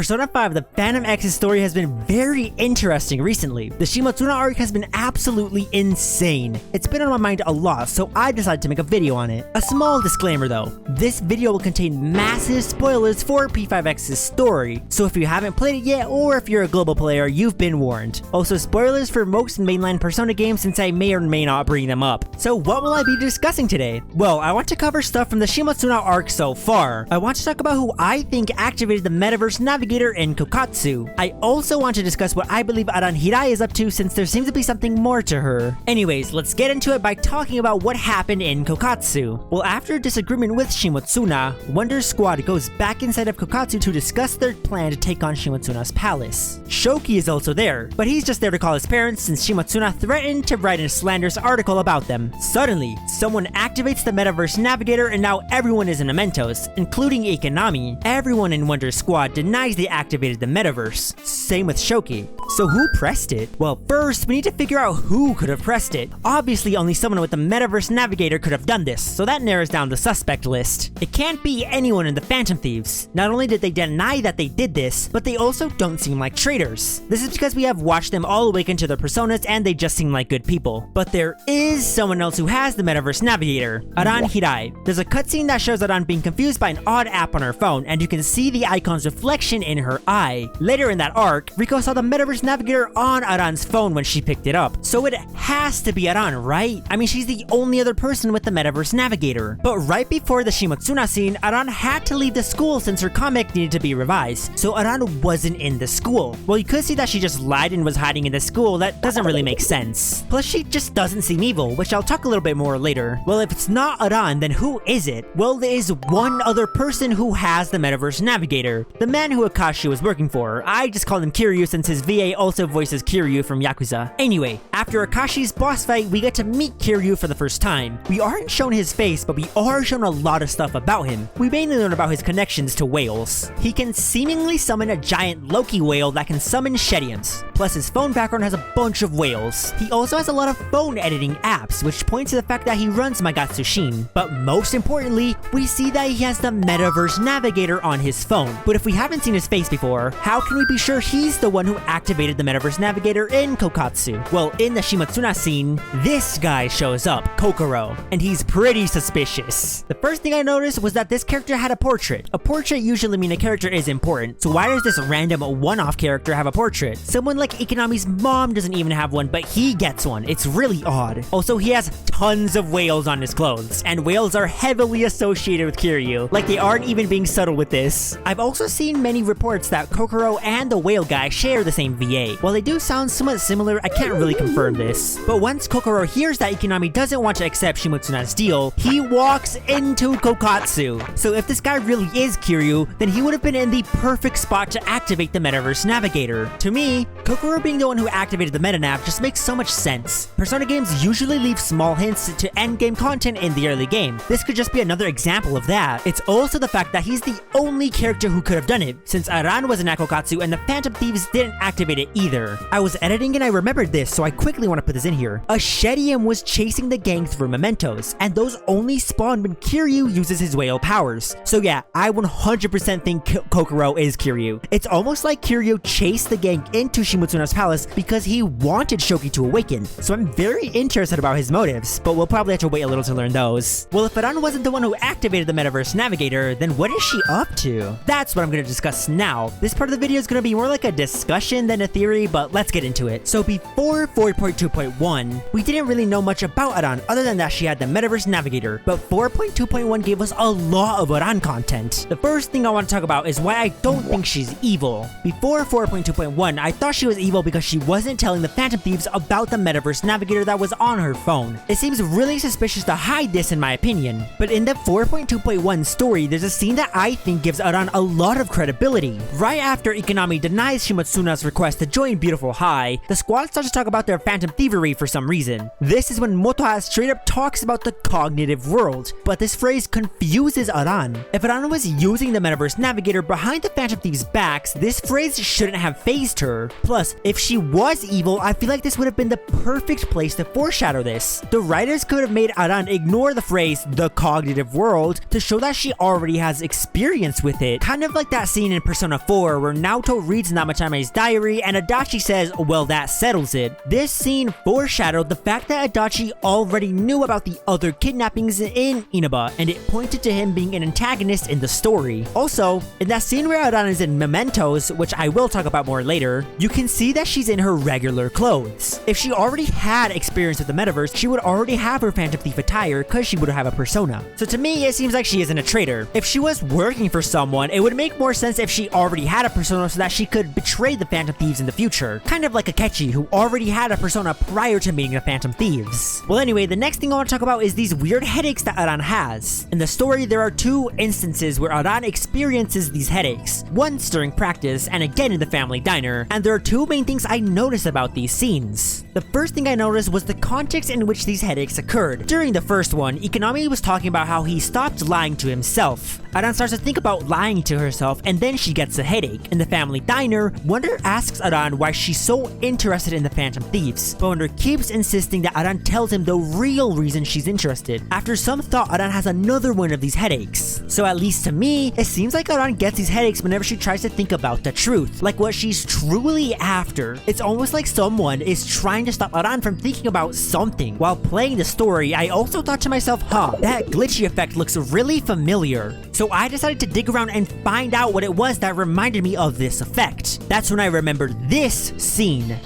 Persona 5 The Phantom X's story has been very interesting recently. The Shimotsuna arc has been absolutely insane. It's been on my mind a lot, so I decided to make a video on it. A small disclaimer though, this video will contain massive spoilers for P5X's story, so if you haven't played it yet or if you're a global player, you've been warned. Also spoilers for most mainline Persona games since I may or may not bring them up. So what will I be discussing today? Well, I want to cover stuff from the Shimotsuna arc so far. I want to talk about who I think activated the Metaverse Navigator in Kokatsu. I also want to discuss what I believe Aran Hirai is up to since there seems to be something more to her. Anyways, let's get into it by talking about what happened in Kokatsu. Well, after a disagreement with Shimotsuna, Wonder Squad goes back inside of Kokatsu to discuss their plan to take on Shimotsuna's palace. Shoki is also there, but he's just there to call his parents since Shimotsuna threatened to write a slanderous article about them. Suddenly, someone activates the Metaverse Navigator and now everyone is in Mementos, including Ikanami. Everyone in Wonder Squad denies they activated the Metaverse. Same with Shoki. So who pressed it? Well, first we need to figure out who could have pressed it. Obviously only someone with the Metaverse Navigator could have done this, so that narrows down the suspect list. It can't be anyone in the Phantom Thieves. Not only did they deny that they did this, but they also don't seem like traitors. This is because we have watched them all awaken to their personas and they just seem like good people. But there is someone else who has the Metaverse Navigator, Aran Hirai. There's a cutscene that shows Aran being confused by an odd app on her phone, and you can see the icon's reflection in her eye. Later in that arc, Riko saw the Metaverse Navigator on Aran's phone when she picked it up. So it has to be Aran, right? I mean, she's the only other person with the Metaverse Navigator. But right before the Shimotsuna scene, Aran had to leave the school since her comic needed to be revised. So Aran wasn't in the school. Well, you could see that she just lied and was hiding in the school. That doesn't really make sense. Plus, she just doesn't seem evil, which I'll talk a little bit more later. Well, if it's not Aran, then who is it? Well, there is one other person who has the Metaverse Navigator. The man who Akashi was working for. I just call him Kiryu since his VA also voices Kiryu from Yakuza. Anyway, after Akashi's boss fight, we get to meet Kiryu for the first time. We aren't shown his face, but we are shown a lot of stuff about him. We mainly learn about his connections to whales. He can seemingly summon a giant Loki whale that can summon Shediums. Plus, his phone background has a bunch of whales. He also has a lot of phone editing apps, which points to the fact that he runs Magatsu Shin. But most importantly, we see that he has the Metaverse Navigator on his phone. But if we haven't seen his face before, how can we be sure he's the one who activated the Metaverse Navigator in Kokatsu? Well, in the Shimotsuna scene, this guy shows up, Kokoro, and he's pretty suspicious. The first thing I noticed was that this character had a portrait. A portrait usually means a character is important, so why does this random one-off character have a portrait? Someone like Ikanami's mom doesn't even have one, but he gets one. It's really odd. Also, he has tons of whales on his clothes, and whales are heavily associated with Kiryu. Like, they aren't even being subtle with this. I've also seen many reports that Kokoro and the whale guy share the same VA. While they do sound somewhat similar, I can't really confirm this. But once Kokoro hears that Ikanami doesn't want to accept Shimotsuna's deal, he walks into Kokatsu. So if this guy really is Kiryu, then he would have been in the perfect spot to activate the Metaverse Navigator. To me, Kokoro being the one who activated the Meta Nav just makes so much sense. Persona games usually leave small hints to endgame content in the early game. This could just be another example of that. It's also the fact that he's the only character who could have done it, since Aran was in Kokatsu and the Phantom Thieves didn't activate it either. I was editing and I remembered this, so I quickly want to put this in here. A Shedium was chasing the gang through Mementos, and those only spawn when Kiryu uses his whale powers. So yeah, I 100% think Kokoro is Kiryu. It's almost like Kiryu chased the gang into Shimotsuna's palace because he wanted Shoki to awaken. So I'm very interested about his motives, but we'll probably have to wait a little to learn those. Well, if Aran wasn't the one who activated the Metaverse Navigator, then what is she up to? That's what I'm going to discuss now. This part of the video is going to be more like a discussion than a theory, but let's get into it. So before 4.2.1, we didn't really know much about Aran other than that she had the Metaverse Navigator, but 4.2.1 gave us a lot of Aran content. The first thing I want to talk about is why I don't think she's evil. Before 4.2.1, I thought she was evil because she wasn't telling the Phantom Thieves about the Metaverse Navigator that was on her phone. It seems really suspicious to hide this in my opinion, but in the 4.2.1 story, there's a scene that I think gives Aran a lot of credibility. Right after Ikanami denies Shimotsuna's request to join Beautiful High, the squad starts to talk about their phantom thievery for some reason. This is when Motoha straight up talks about the cognitive world, but this phrase confuses Aran. If Aran was using the Metaverse Navigator behind the Phantom Thieves' backs, this phrase shouldn't have phased her. Plus, if she was evil, I feel like this would have been the perfect place to foreshadow this. The writers could have made Aran ignore the phrase, the cognitive world, to show that she already has experience with it. Kind of like that scene in Persona 4, where Naoto reads Namachama's diary and Adachi says, well, that settles it. This scene foreshadowed the fact that Adachi already knew about the other kidnappings in Inaba, and it pointed to him being an antagonist in the story. Also, in that scene where Aran is in Mementos, which I will talk about more later, you can see that she's in her regular clothes. If she already had experience with the metaverse, she would already have her Phantom Thief attire because she would have a persona. So to me, it seems like she isn't a traitor. If she was working for someone, it would make more sense if she already had a persona so that she could betray the Phantom Thieves in the future. Kind of like Akechi, who already had a persona prior to meeting the Phantom Thieves. Well anyway, the next thing I want to talk about is these weird headaches that Aran has. In the story, there are two instances where Aran experiences these headaches. Once during practice, and again in the family diner, and there are two main things I noticed about these scenes. The first thing I noticed was the context in which these headaches occurred. During the first one, Ikonami was talking about how he stopped lying to himself. Aran starts to think about lying to herself, and then she gets a headache. In the family diner, Wonder asks Aran why she's so interested in the Phantom Thieves, but Wonder keeps insisting that Aran tells him the real reason she's interested. After some thought, Aran has another one of these headaches. So at least to me, it seems like Aran gets these headaches whenever she tries to think about the truth, like what she's truly after. It's almost like someone is trying to stop Aran from thinking about something. While playing the story, I also thought to myself, that glitchy effect looks really familiar. So I decided to dig around and find out what it was that reminded me of this effect. That's when I remembered this scene.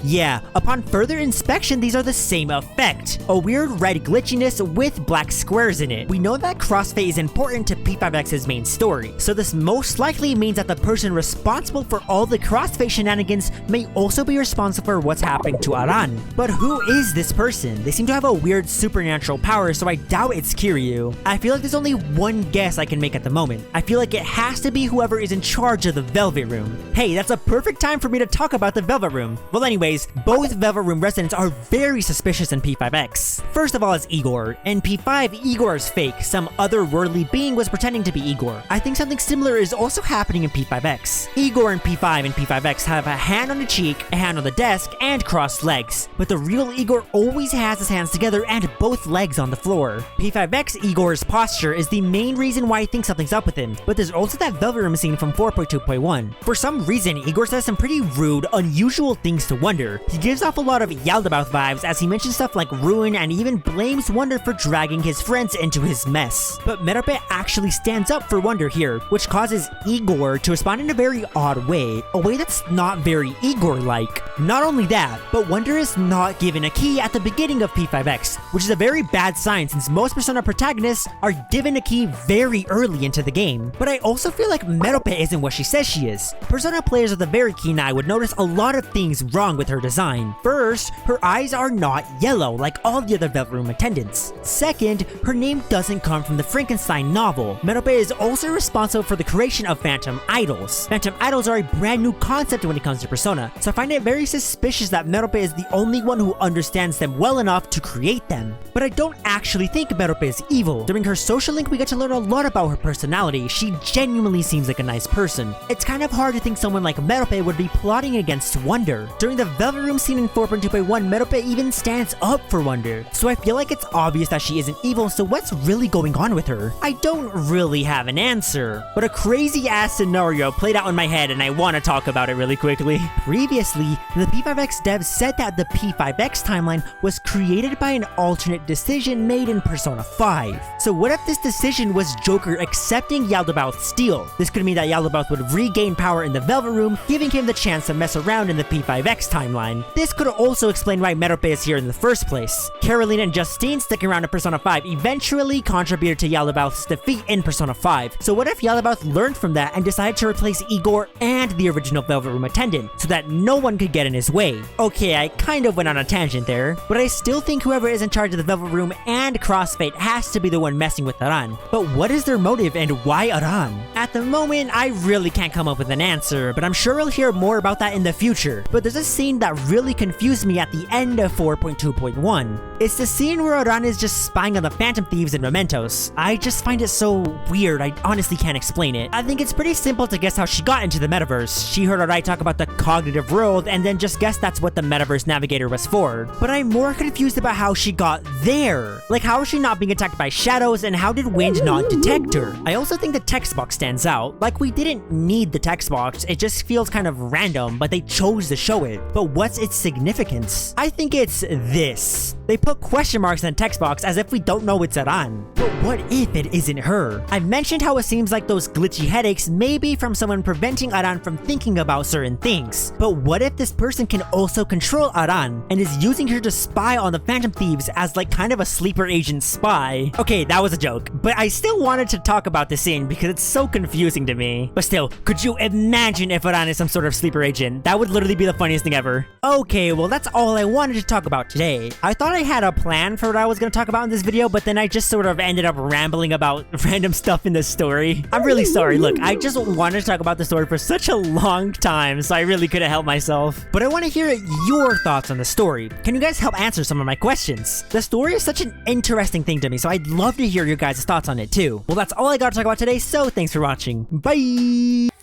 Yeah, upon further inspection, these are the same effect. A weird red glitchiness with black squares in it. We know that crossfade is important to P5X's main story, so this most likely means that the person responsible for all the crossfade shenanigans may also be responsible for what's happening to Aran. But who is this person? They seem to have a weird supernatural power, so I doubt it's Kiryu. I feel like there's only one guess I can make at the moment. I feel like it has to be whoever is in charge of the Velvet Room. Hey, that's a perfect time for me to talk about the Velvet Room. Well anyways, both Velvet Room residents are very suspicious in P5X. First of all is Igor. In P5, Igor is fake. Some otherworldly being was pretending to be Igor. I think something similar is also happening in P5X. Igor in P5 and P5X have a hand on the cheek, a hand on the desk, and crossed legs. But the real Igor always has his hands together and both legs on the floor. P5X Igor's posture is the main reason why I think something's up with him. But there's also that Velvet Room scene from 4.2.1. For some reason, Igor says some pretty rude, unusual things to Wonder. He gives off a lot of Yaldabaoth vibes as he mentions stuff like ruin and even blames Wonder for dragging his friends into his mess. But Merope actually stands up for Wonder here, which causes Igor to respond in a very odd way, a way that's not very Igor-like. Not only that, but Wonder is not given a key at the beginning of P5X, which is a very bad sign since most Persona protagonists are given a key very early into the game. But I also feel like Merope isn't what she says she is. Persona players with a very keen eye would notice a lot of things wrong with her design. First, her eyes are not yellow like all the other Velvet Room attendants. Second, her name doesn't come from the Frankenstein novel. Merope is also responsible for the creation of Phantom Idols. Phantom Idols are a brand new concept when it comes to Persona, so I find it very suspicious that Merope is the only one who understands them well enough to create them. But I don't actually think Merope is evil. During her social link, we get to learn a lot about her personality. She genuinely seems like a nice person. It's kind of hard to think someone like Merope would be plotting against Wonder. During the Velvet Room scene in 4.2.1, Merope even stands up for Wonder, so I feel like it's obvious that she isn't evil, so what's really going on with her? I don't really have an answer, but a crazy ass scenario played out in my head and I want to talk about it really quickly. Previously, the P5X devs said that the P5X timeline was created by an alternate decision made in Persona 5. So what if this decision was Joker accepting Yaldabaoth's steal? This could mean that Yaldabaoth would regain power in the Velvet Room, giving him the chance to mess around in the P5X timeline. This could also explain why Merope is here in the first place. Caroline and Justine sticking around in Persona 5 eventually contributed to Yaldabaoth's defeat in Persona 5. So what if Yaldabaoth learned from that and decided to replace Igor and the original Velvet Room attendant, so that no one could get in his way? Okay, I kind of went on a tangent there, but I still think whoever is in charge of the Velvet Room and Crossfade has to be the one messing with Aran. But what is their motive and why Aran? At the moment, I really can't come up with an answer, but I'm sure we'll hear more about that in the future. But there's a scene scene that really confused me at the end of 4.2.1. It's the scene where Aran is just spying on the Phantom Thieves and Mementos. I just find it so weird, I honestly can't explain it. I think it's pretty simple to guess how she got into the metaverse. She heard Aran talk about the cognitive world and then just guessed that's what the metaverse navigator was for. But I'm more confused about how she got there. Like, how is she not being attacked by shadows, and how did Wind not detect her? I also think the text box stands out. Like, we didn't need the text box, it just feels kind of random, but they chose to show it. But what's its significance? I think it's this. They put question marks in the text box as if we don't know it's Aran. But what if it isn't her? I've mentioned how it seems like those glitchy headaches may be from someone preventing Aran from thinking about certain things. But what if this person can also control Aran and is using her to spy on the Phantom Thieves as like kind of a sleeper agent spy? Okay, that was a joke, but I still wanted to talk about this scene because it's so confusing to me. But still, could you imagine if Aran is some sort of sleeper agent? That would literally be the funniest thing ever. Okay, well that's all I wanted to talk about today. I thought I had a plan for what I was going to talk about in this video, but then I just sort of ended up rambling about random stuff in the story. I'm really sorry. Look, I just wanted to talk about the story for such a long time, so I really couldn't help myself. But I want to hear your thoughts on the story. Can you guys help answer some of my questions? The story is such an interesting thing to me, so I'd love to hear your guys' thoughts on it too. Well, that's all I got to talk about today, so thanks for watching. Bye!